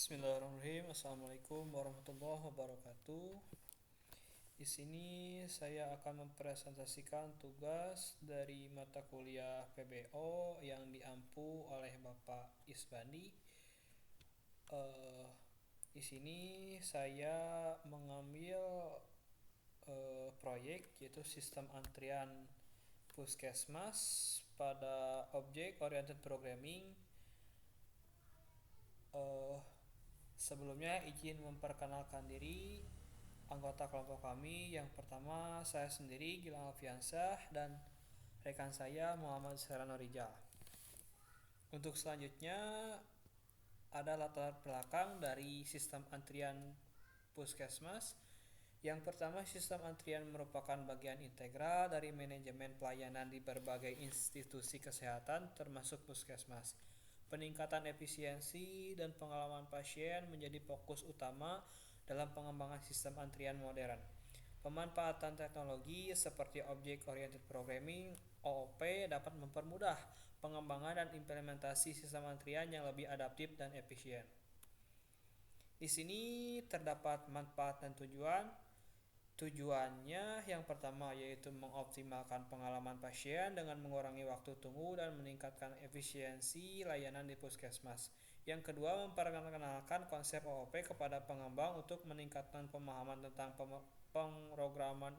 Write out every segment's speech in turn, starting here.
Bismillahirrahmanirrahim. Assalamualaikum warahmatullahi wabarakatuh. Di sini saya akan mempresentasikan tugas dari mata kuliah PBO yang diampu oleh Bapak Isbandi. Di sini saya mengambil proyek yaitu sistem antrian puskesmas pada object oriented programming. Sebelumnya izin memperkenalkan diri anggota kelompok kami. Yang pertama saya sendiri Gilang Alfiansyah dan rekan saya Muhammad Serano Rijal. Untuk selanjutnya ada latar belakang dari sistem antrian puskesmas. Yang pertama, sistem antrian merupakan bagian integral dari manajemen pelayanan di berbagai institusi kesehatan termasuk puskesmas. Peningkatan efisiensi dan pengalaman pasien menjadi fokus utama dalam pengembangan sistem antrian modern. Pemanfaatan teknologi seperti Object Oriented Programming (OOP) dapat mempermudah pengembangan dan implementasi sistem antrian yang lebih adaptif dan efisien. Di sini terdapat manfaat dan tujuan. Tujuannya yang pertama yaitu mengoptimalkan pengalaman pasien dengan mengurangi waktu tunggu dan meningkatkan efisiensi layanan di puskesmas. Yang kedua, memperkenalkan konsep OOP kepada pengembang untuk meningkatkan pemahaman tentang pemrograman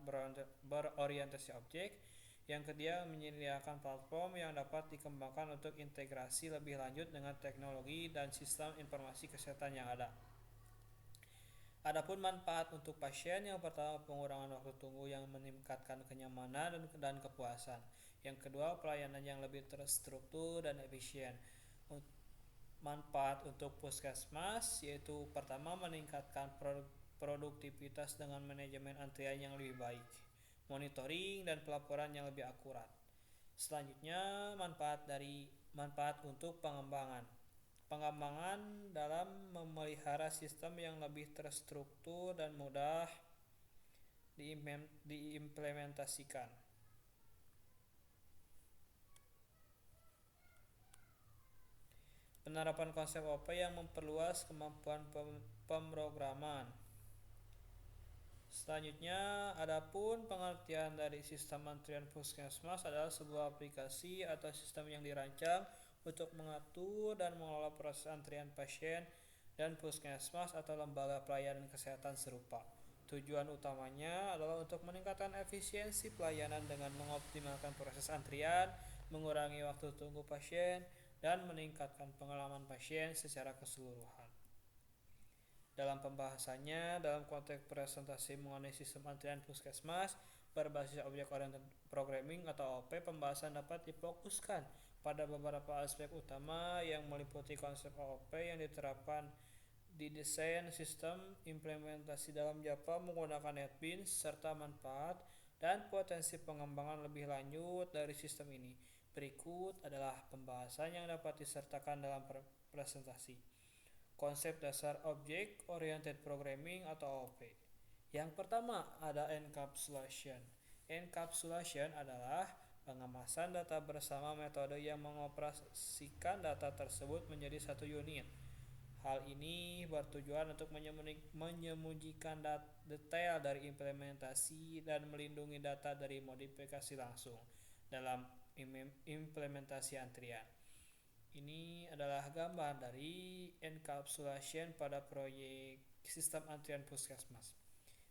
berorientasi objek. Yang ketiga, menyediakan platform yang dapat dikembangkan untuk integrasi lebih lanjut dengan teknologi dan sistem informasi kesehatan yang ada. Adapun manfaat untuk pasien, yang pertama pengurangan waktu tunggu yang meningkatkan kenyamanan dan kepuasan. Yang kedua, pelayanan yang lebih terstruktur dan efisien. Manfaat untuk puskesmas yaitu pertama meningkatkan produktivitas dengan manajemen antrian yang lebih baik, monitoring dan pelaporan yang lebih akurat. Selanjutnya, manfaat untuk pengembangan dalam memelihara sistem yang lebih terstruktur dan mudah diimplementasikan. Penerapan konsep OP yang memperluas kemampuan pemrograman. Selanjutnya, adapun pengertian dari sistem antrian puskesmas adalah sebuah aplikasi atau sistem yang dirancang untuk mengatur dan mengelola proses antrian pasien dan puskesmas atau lembaga pelayanan kesehatan serupa. Tujuan utamanya adalah untuk meningkatkan efisiensi pelayanan dengan mengoptimalkan proses antrian, mengurangi waktu tunggu pasien, dan meningkatkan pengalaman pasien secara keseluruhan. Dalam pembahasannya, dalam konteks presentasi mengenai sistem antrian puskesmas berbasis Object Oriented Programming atau OP, pembahasan dapat difokuskan pada beberapa aspek utama yang meliputi konsep OOP yang diterapkan di desain sistem, implementasi dalam Java menggunakan NetBeans, serta manfaat dan potensi pengembangan lebih lanjut dari sistem ini. Berikut adalah pembahasan yang dapat disertakan dalam presentasi. Konsep dasar Object Oriented Programming atau OOP. Yang pertama ada encapsulation. Encapsulation adalah pengemasan data bersama metode yang mengoperasikan data tersebut menjadi satu unit. Hal ini bertujuan untuk menyembunyikan detail dari implementasi dan melindungi data dari modifikasi langsung dalam implementasi antrian. Ini adalah gambar dari encapsulation pada proyek sistem antrian puskesmas.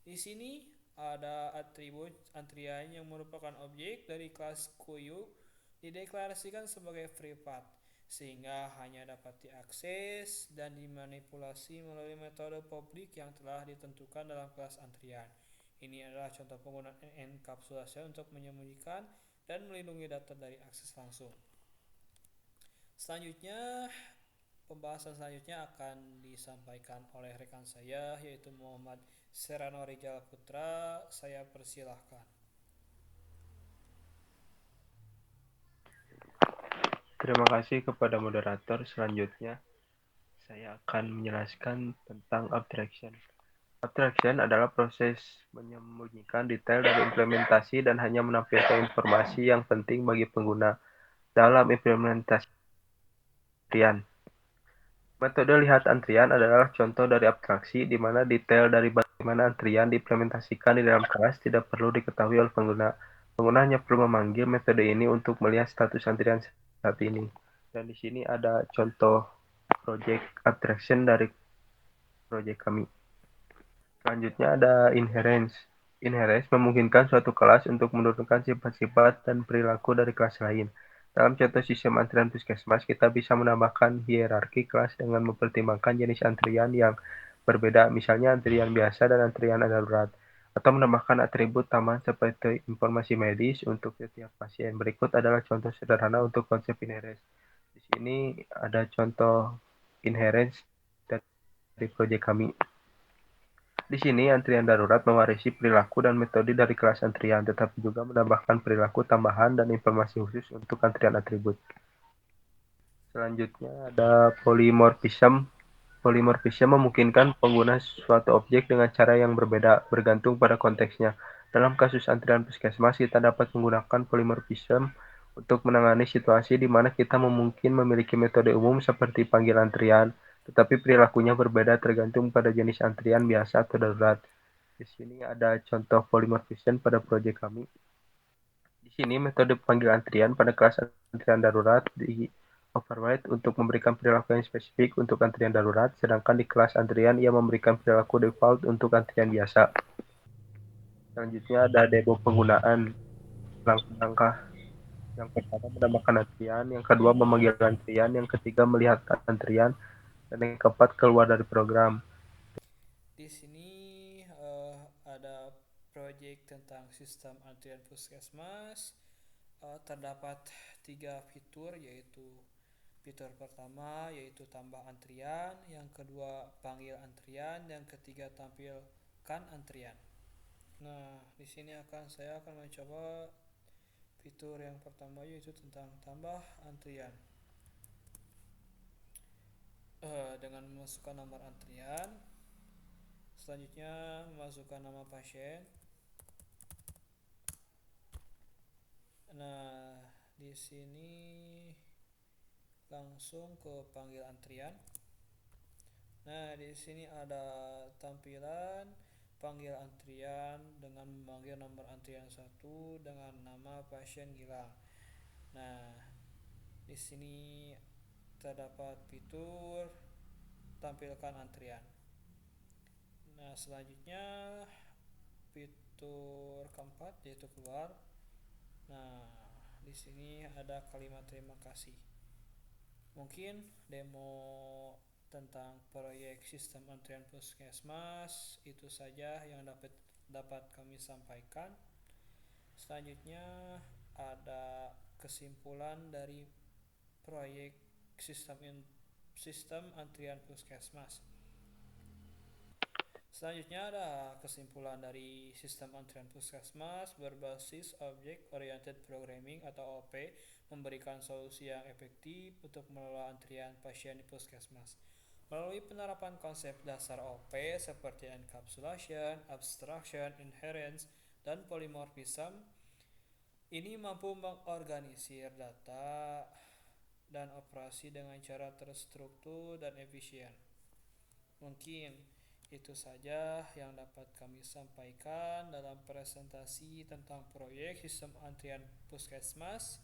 Di sini ada atribut antrian yang merupakan objek dari kelas QU dideklarasikan sebagai free path, sehingga hanya dapat diakses dan dimanipulasi melalui metode publik yang telah ditentukan dalam kelas antrian. Ini adalah contoh penggunaan encapsulasi untuk menyembunyikan dan melindungi data dari akses langsung. Pembahasan selanjutnya akan disampaikan oleh rekan saya yaitu Muhammad Serano Rijal Putra. Saya persilahkan. Terima kasih kepada moderator. Selanjutnya, saya akan menjelaskan tentang abstraction. Abstraction adalah proses menyembunyikan detail dari implementasi dan hanya menampilkan informasi yang penting bagi pengguna dalam implementasi. Metode lihat antrian adalah contoh dari abstraksi di mana detail dari bagaimana antrian diimplementasikan di dalam kelas tidak perlu diketahui oleh pengguna. Pengguna hanya perlu memanggil metode ini untuk melihat status antrian saat ini. Dan di sini ada contoh project abstraction dari project kami. Selanjutnya ada inherence. Inherence memungkinkan suatu kelas untuk menurunkan sifat-sifat dan perilaku dari kelas lain. Dalam contoh sistem antrian puskesmas, kita bisa menambahkan hierarki kelas dengan mempertimbangkan jenis antrian yang berbeda, misalnya antrian biasa dan antrian darurat, atau menambahkan atribut tambahan seperti informasi medis untuk setiap pasien. Berikut adalah contoh sederhana untuk konsep inherence. Di sini ada contoh inherence dari proyek kami. Di sini, antrian darurat mewarisi perilaku dan metode dari kelas antrian, tetapi juga menambahkan perilaku tambahan dan informasi khusus untuk antrian atribut. Selanjutnya ada polymorphism. Polymorphism memungkinkan pengguna suatu objek dengan cara yang berbeda, bergantung pada konteksnya. Dalam kasus antrian puskesmas, kita dapat menggunakan polymorphism untuk menangani situasi di mana kita mungkin memiliki metode umum seperti panggil antrian, tetapi perilakunya berbeda tergantung pada jenis antrian biasa atau darurat. Di sini ada contoh polymorphism pada proyek kami. Di sini metode panggil antrian pada kelas antrian darurat di override untuk memberikan perilaku yang spesifik untuk antrian darurat, sedangkan di kelas antrian ia memberikan perilaku default untuk antrian biasa. Selanjutnya ada debug penggunaan langkah-langkah. Yang pertama menambahkan antrian, yang kedua memanggil antrian, yang ketiga melihat antrian, dan yang keempat keluar dari program. Di sini ada proyek tentang sistem antrian puskesmas. Terdapat 3 fitur, yaitu fitur pertama yaitu tambah antrian, yang kedua panggil antrian, yang ketiga tampilkan antrian. Nah, di sini saya akan mencoba fitur yang pertama, yaitu tentang tambah antrian. Dengan memasukkan nomor antrian, selanjutnya memasukkan nama pasien. Nah, di sini langsung ke panggil antrian. Nah, di sini ada tampilan panggil antrian dengan memanggil nomor antrian 1 dengan nama pasien Gilang. Nah, di sini terdapat fitur tampilkan antrian. Nah, selanjutnya fitur keempat yaitu keluar. Nah, di sini ada kalimat terima kasih. Mungkin demo tentang proyek sistem antrian puskesmas itu saja yang dapat kami sampaikan. Selanjutnya ada kesimpulan dari proyek sistem antrian puskesmas. Selanjutnya ada kesimpulan dari sistem antrian puskesmas berbasis Object Oriented Programming atau OP memberikan solusi yang efektif untuk mengelola antrian pasien di puskesmas. Melalui penerapan konsep dasar OP seperti encapsulation, abstraction, inherence, dan polymorphism, ini mampu mengorganisir data dan operasi dengan cara terstruktur dan efisien. Mungkin itu saja yang dapat kami sampaikan dalam presentasi tentang proyek sistem antrian puskesmas.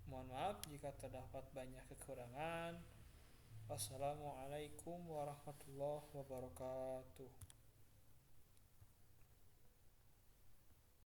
Mohon maaf jika terdapat banyak kekurangan. Wassalamualaikum warahmatullahi wabarakatuh.